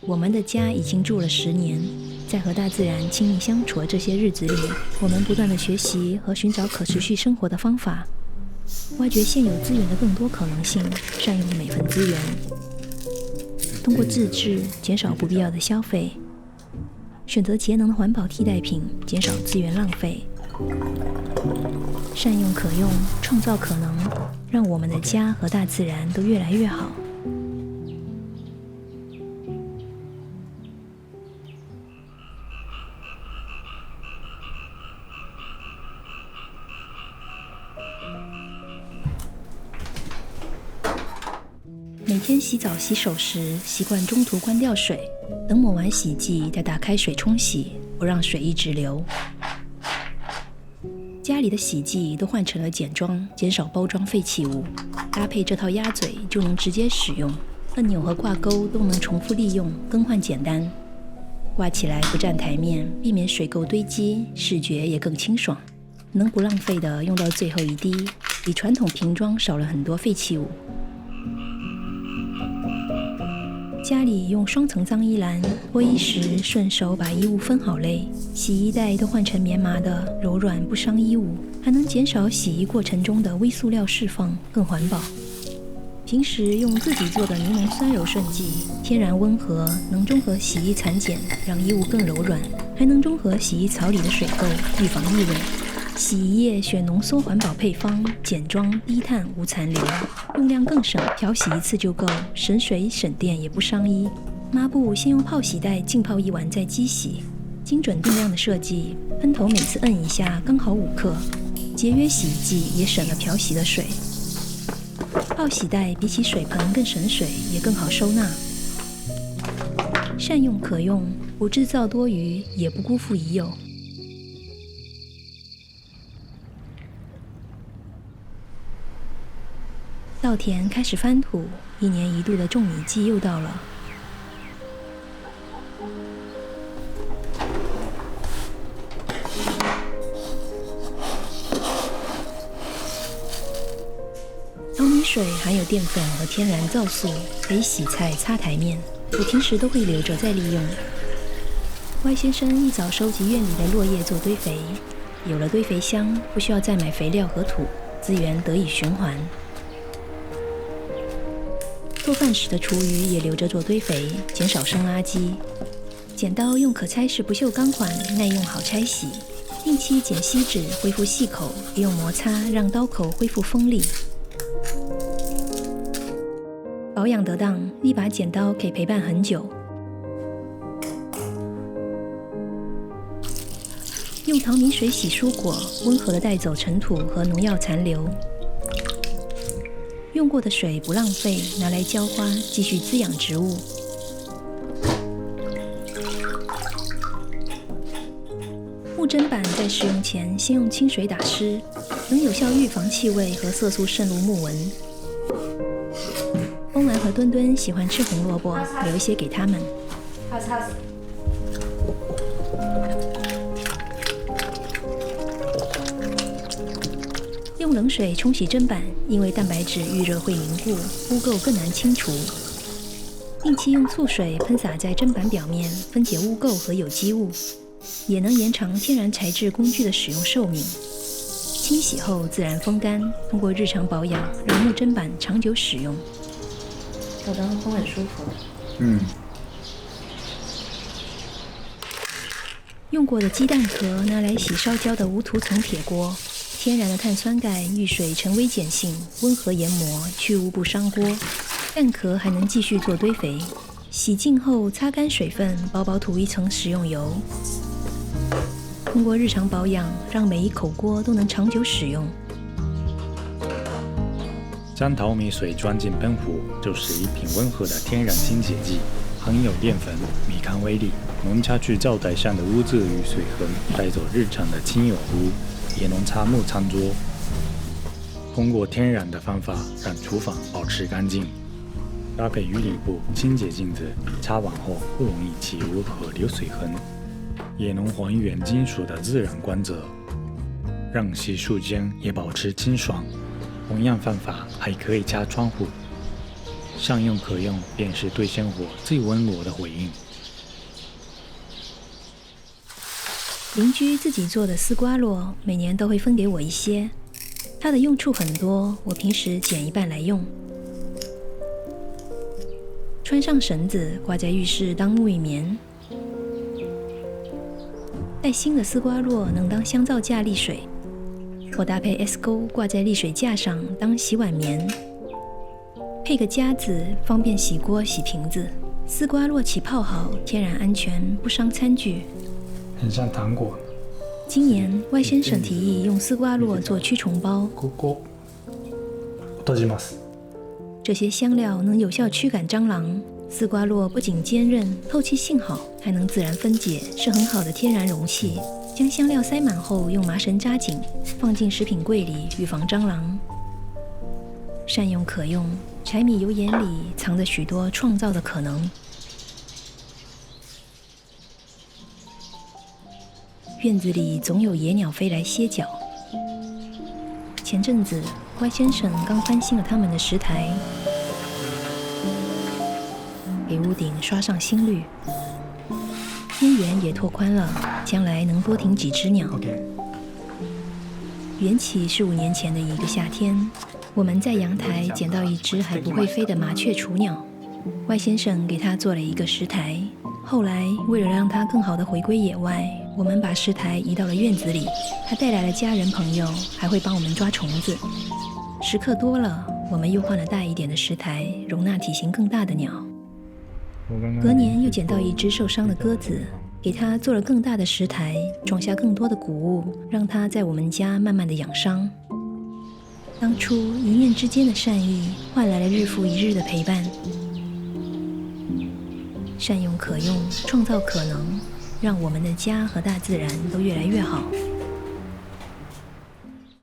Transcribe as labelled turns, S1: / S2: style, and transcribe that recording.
S1: 我们的家已经住了10年，在和大自然亲密相处的这些日子里，我们不断地学习和寻找可持续生活的方法，挖掘现有资源的更多可能性，善用每份资源。通过自制减少不必要的消费，选择节能的环保替代品，减少资源浪费，善用可用，创造可能，让我们的家和大自然都越来越好。每天洗澡洗手时，习惯中途关掉水，等抹完洗剂再打开水冲洗，不让水一直流。家里的洗剂都换成了简装，减少包装废弃物。搭配这套鸭嘴就能直接使用，按钮和挂钩都能重复利用，更换简单。挂起来不占台面，避免水垢堆积，视觉也更清爽。能不浪费的用到最后一滴，比传统瓶装少了很多废弃物。家里用双层脏衣篮，脱衣时顺手把衣物分好类，洗衣袋都换成棉麻的，柔软不伤衣物，还能减少洗衣过程中的微塑料释放，更环保。平时用自己做的柠檬酸柔顺剂，天然温和，能中和洗衣残碱，让衣物更柔软，还能中和洗衣槽里的水垢，预防异味。洗衣液选浓缩环保配方，简装低碳无残留，用量更省，漂洗一次就够，省水省电也不伤衣。抹布先用泡洗袋浸泡1晚再机洗，精准定量的设计，喷头每次摁一下刚好5克，节约洗衣剂也省了漂洗的水。泡洗袋比起水盆更省水，也更好收纳。善用可用，不制造多余，也不辜负已有。稻田开始翻土，1年1度的种米季又到了。淘米水含有淀粉和天然皂素，可以洗菜、擦台面，我平时都会留着再利用。Y先生一早收集院里的落叶做堆肥，有了堆肥箱，不需要再买肥料和土，资源得以循环。做饭时的厨余也留着做堆肥，减少生垃圾。剪刀用可拆式不锈钢管，耐用好拆洗。定期剪锡纸恢复细口，也用摩擦让刀口恢复锋利。保养得当，一把剪刀可以陪伴很久。用淘米水洗蔬果，温和地带走尘土和农药残留。用过的水不浪费，拿来浇花，继续滋养植物。木砧板在使用前先用清水打湿，能有效预防气味和色素渗入木纹。风兰和墩墩喜欢吃红萝卜，留一些给他们。用冷水冲洗砧板，因为蛋白质遇热会凝固，污垢更难清除。定期用醋水喷洒在砧板表面，分解污垢和有机物，也能延长天然材质工具的使用寿命。清洗后自然风干，通过日常保养，让木砧板长久使用。我当风很舒服。用过的鸡蛋壳拿来洗烧焦的无涂层铁锅。天然的碳酸钙遇水成微碱性，温和研磨，去污不伤锅。蛋壳还能继续做堆肥。洗净后擦干水分，薄薄涂一层食用油。通过日常保养，让每一口锅都能长久使用。
S2: 将淘米水装进喷壶，就是一瓶温和的天然清洁剂，含有淀粉、米糠微粒，能擦去灶台上的污渍与水痕，带走日常的轻有污。也能擦木餐桌。通过天然的方法让厨房保持干净，搭配鱼鳞布清洁镜子，擦完后不容易起污和留水痕，也能还原金属的自然光泽，让洗漱间也保持清爽。同样方法还可以擦窗户，善用可用便是对生活最温柔的回应。
S1: 邻居自己做的丝瓜络，每年都会分给我一些。它的用处很多，我平时剪一半来用。穿上绳子挂在浴室当沐浴棉。带新的丝瓜络能当香皂架沥水，或搭配 S 钩挂在沥水架上当洗碗棉。配个夹子，方便洗锅洗瓶子。丝瓜络起泡好，天然安全，不伤餐具。
S3: 很像糖果。
S1: 今年外先生提议用丝瓜络做驱虫包。这些香料能有效驱赶蟑螂。丝瓜络不仅坚韧，透气性好，还能自然分解，是很好的天然容器。将香料塞满后，用麻绳扎紧，放进食品柜里，预防蟑螂。善用可用，柴米油盐里藏着许多创造的可能。院子里总有野鸟飞来歇脚。前阵子，歪先生刚翻新了他们的石台，给屋顶刷上新绿，边缘也拓宽了，将来能多停几只鸟。缘起是5年前的一个夏天，我们在阳台捡到一只还不会飞的麻雀雏鸟，歪先生给它做了一个石台。后来，为了让它更好地回归野外，我们把石台移到了院子里。它带来了家人朋友，还会帮我们抓虫子。食客多了，我们又换了大一点的石台，容纳体型更大的鸟。隔年又捡到一只受伤的鸽子，给它做了更大的石台，种下更多的谷物，让它在我们家慢慢的养伤。当初一念之间的善意，换来了日复一日的陪伴。善用可用，创造可能，让我们的家和大自然都越来越好。